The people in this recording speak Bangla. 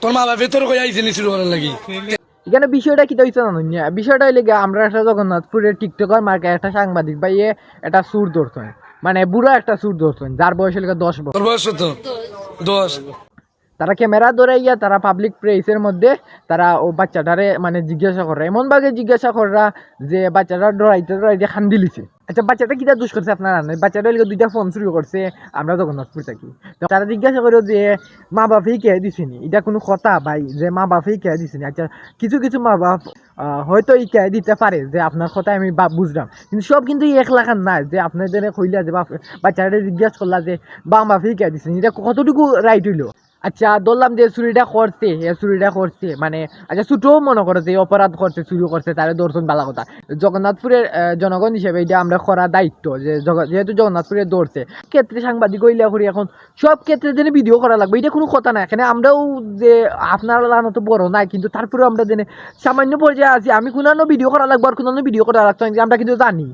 তোর মা বাপে তোর কই আইছিলি শুরু করার লাগি এখানে বিষয়টা কি হইছে জানো না? বিষয়টা হইলে গিয়ে আমরা একটা জগন্নাথপুরের টিকটকার মার্কে একটা সাংবাদিক ভাইয়ে একটা সুর ধরছেন, মানে বুড়ো একটা সুর ধরছেন, যার বয়স হইলে 10 বছর। তোর বয়স কত 10 তারা ক্যামেরা ধরাইয়া তারা পাবলিক প্লেসের মধ্যে তারা ও বাচ্চাটারে মানে জিজ্ঞাসা করে, এমন ভাবে জিজ্ঞাসা করা যে বাচ্চাটা ডরাইতে ডরাইতে খান্দি লিছে। আচ্ছা বাচ্চাটা কিটা দোষ করছে আপনারা জানেন? বাচ্চাটা হইলে 2টা ফোন চুরি করছে আমরা জগন্নাথপুর থাকি। তো তারা জিজ্ঞাসা করো যে মা বাপেই কে দিছিনি, এটা কোনো কথা ভাই যে মা বাপেই কে দিছিনি? আচ্ছা কিছু কিছু মা বাপ হয়তো এই কে দিতে পারে যে আপনার কথা আমি বুঝলাম, কিন্তু সব কিন্তু 1 লাখ না যে আপনাদের কইলা যে বাচ্চাটা জিজ্ঞাসা করলা যে মা বাপেই কে দিছিনি, এটা কতটুকু রাইট হইলো? আচ্ছা ধরলাম যে চুরিটা করছে, এ চুরিটা করছে মানে আচ্ছা ছোটও মনে করে যে অপরাধ করছে, চুরি করছে, তারে দর্শন ভালো কথা। জগন্নাথপুরের জনগণ হিসেবে এটা আমরা করা দায়িত্ব যে যেহেতু জগন্নাথপুরে ধরছে, ক্ষেত্রে সাংবাদিক হইলা করি এখন সব ক্ষেত্রে যেন ভিডিও করা লাগবে এটা কোনো কথা না। এখানে আমরাও যে আপনার লানো তো বড় নাই, কিন্তু তারপরেও আমরা যেন সামান্য পর্যায়ে আছি, আমি কোনো ভিডিও করা লাগবো আর কোনো ভিডিও করা লাগতো আমরা কিন্তু জানি।